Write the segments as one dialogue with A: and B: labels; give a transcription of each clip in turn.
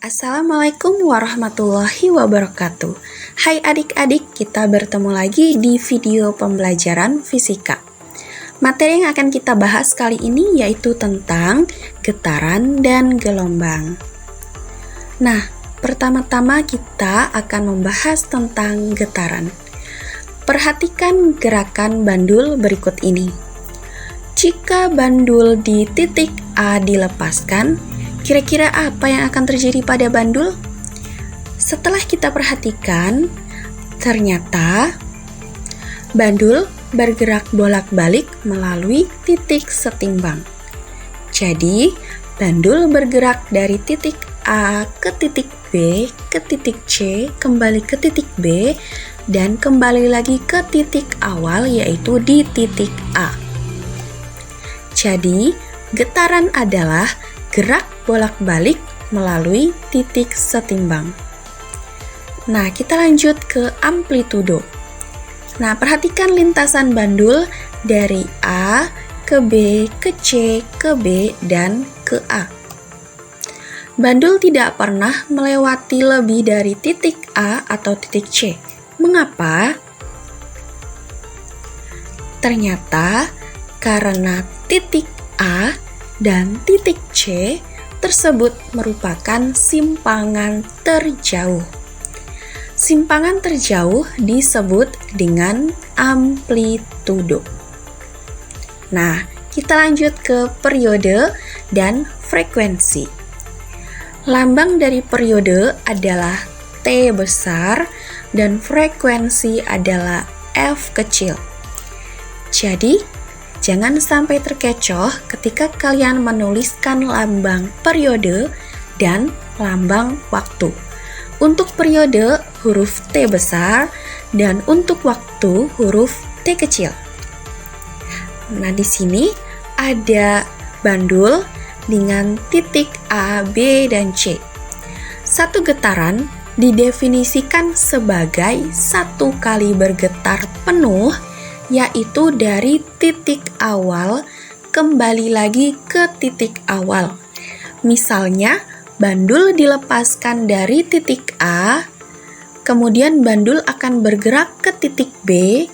A: Assalamualaikum warahmatullahi wabarakatuh. Hai adik-adik, kita bertemu lagi di video pembelajaran fisika. Materi yang akan kita bahas kali ini yaitu tentang getaran dan gelombang. Nah, pertama-tama kita akan membahas tentang getaran. Perhatikan gerakan bandul berikut ini. Jika bandul di titik A dilepaskan, kira-kira apa yang akan terjadi pada bandul? Setelah kita perhatikan, ternyata bandul bergerak bolak-balik melalui titik setimbang. Jadi, bandul bergerak dari titik A ke titik B, ke titik C, kembali ke titik B, dan kembali lagi ke titik awal yaitu di titik A. Jadi, getaran adalah gerak bolak-balik melalui titik setimbang. Nah, kita lanjut ke amplitudo. Nah, perhatikan lintasan bandul dari A ke B, ke C, ke B, dan ke A. Bandul tidak pernah melewati lebih dari titik A atau titik C. Mengapa? Ternyata karena titik A dan titik C tersebut merupakan simpangan terjauh. Simpangan terjauh disebut dengan amplitudo. Nah, kita lanjut ke periode dan frekuensi. Lambang dari periode adalah T besar dan frekuensi adalah F kecil. Jadi, jangan sampai terkecoh ketika kalian menuliskan lambang periode dan lambang waktu. Untuk periode, huruf T besar, dan untuk waktu, huruf T kecil. Nah, di sini ada bandul dengan titik A, B, dan C. Satu getaran didefinisikan sebagai satu kali bergetar penuh, yaitu dari titik awal kembali lagi ke titik awal. Misalnya, bandul dilepaskan dari titik A, kemudian bandul akan bergerak ke titik B,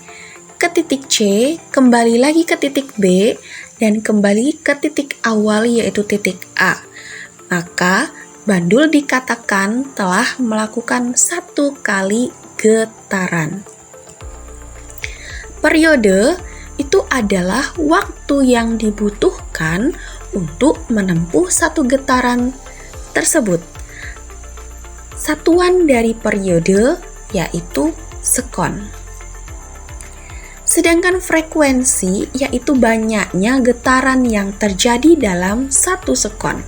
A: ke titik C, kembali lagi ke titik B, dan kembali ke titik awal yaitu titik A. Maka, bandul dikatakan telah melakukan satu kali getaran. Periode itu adalah waktu yang dibutuhkan untuk menempuh satu getaran tersebut. Satuan dari periode yaitu sekon. Sedangkan frekuensi yaitu banyaknya getaran yang terjadi dalam satu sekon.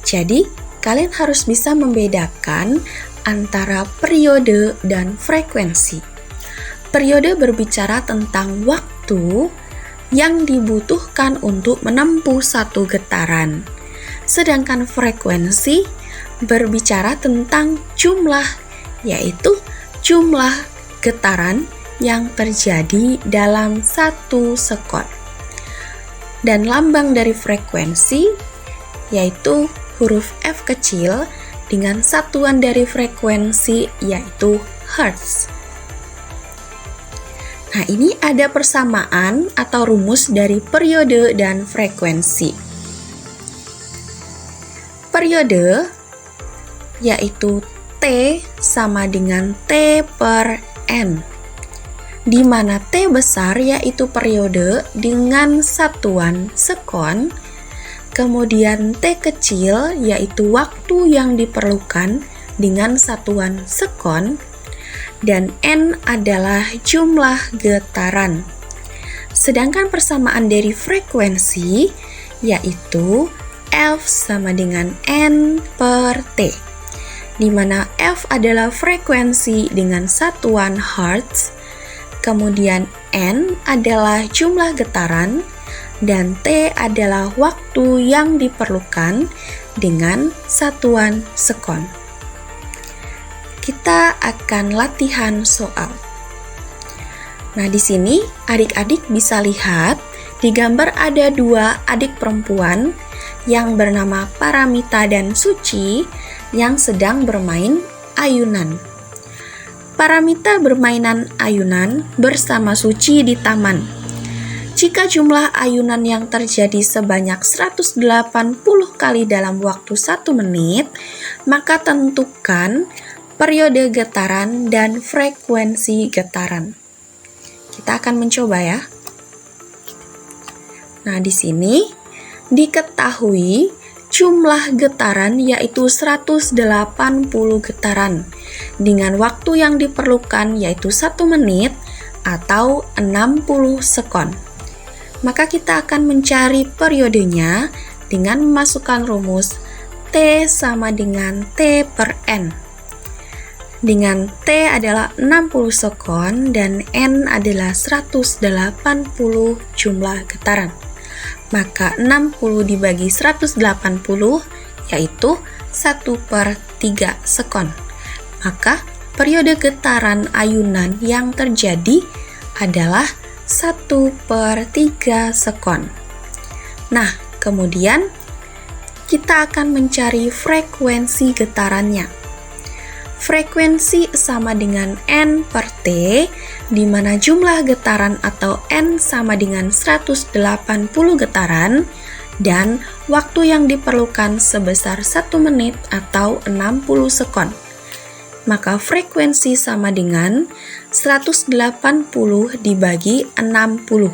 A: Jadi, kalian harus bisa membedakan antara periode dan frekuensi. Periode berbicara tentang waktu yang dibutuhkan untuk menempuh satu getaran. Sedangkan frekuensi berbicara tentang jumlah, yaitu jumlah getaran yang terjadi dalam satu sekon. Dan lambang dari frekuensi yaitu huruf F kecil dengan satuan dari frekuensi yaitu hertz. Nah, ini ada persamaan atau rumus dari periode dan frekuensi. Periode yaitu T sama dengan T per N, di mana T besar yaitu periode dengan satuan sekon, kemudian T kecil yaitu waktu yang diperlukan dengan satuan sekon, dan N adalah jumlah getaran. Sedangkan persamaan dari frekuensi yaitu F sama dengan N per T, di mana F adalah frekuensi dengan satuan hertz, kemudian N adalah jumlah getaran, dan T adalah waktu yang diperlukan dengan satuan sekon. Kita akan latihan soal. Nah, di sini adik-adik bisa lihat di gambar ada dua adik perempuan yang bernama Paramita dan Suci, yang sedang bermain ayunan. Paramita bermainan ayunan bersama Suci di taman. Jika jumlah ayunan yang terjadi sebanyak 180 kali dalam waktu 1 menit, maka tentukan periode getaran dan frekuensi getaran. Kita akan mencoba ya. Nah, di sini diketahui jumlah getaran yaitu 180 getaran dengan waktu yang diperlukan yaitu 1 menit atau 60 sekon. Maka kita akan mencari periodenya dengan memasukkan rumus T sama dengan T per N. Dengan T adalah 60 sekon dan N adalah 180 jumlah getaran. Maka 60 dibagi 180 yaitu 1/3 sekon. Maka periode getaran ayunan yang terjadi adalah 1/3 sekon. Nah, kemudian kita akan mencari frekuensi getarannya. Frekuensi sama dengan N per T, di mana jumlah getaran atau N sama dengan 180 getaran, dan waktu yang diperlukan sebesar 1 menit atau 60 sekon. Maka frekuensi sama dengan 180 dibagi 60.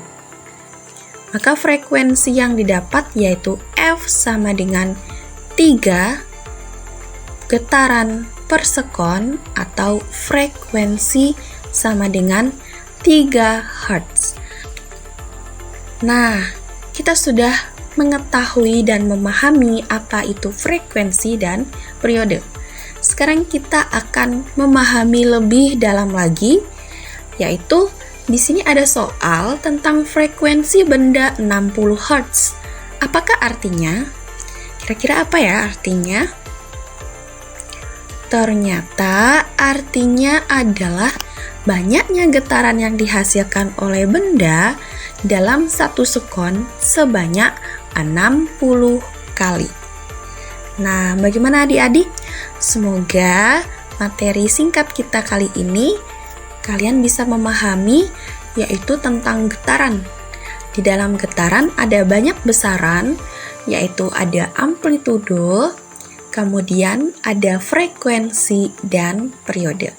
A: Maka frekuensi yang didapat yaitu F sama dengan 3 getaran per sekon atau frekuensi sama dengan 3 Hz. Nah, kita sudah mengetahui dan memahami apa itu frekuensi dan periode. Sekarang kita akan memahami lebih dalam lagi, yaitu di sini ada soal tentang frekuensi benda 60 Hz. Apakah artinya? Kira-kira apa ya artinya? Ternyata artinya adalah banyaknya getaran yang dihasilkan oleh benda dalam 1 sekon sebanyak 60 kali. Nah, bagaimana adik-adik? Semoga materi singkat kita kali ini kalian bisa memahami, yaitu tentang getaran. Di dalam getaran ada banyak besaran, yaitu ada amplitudo, kemudian ada frekuensi dan periode.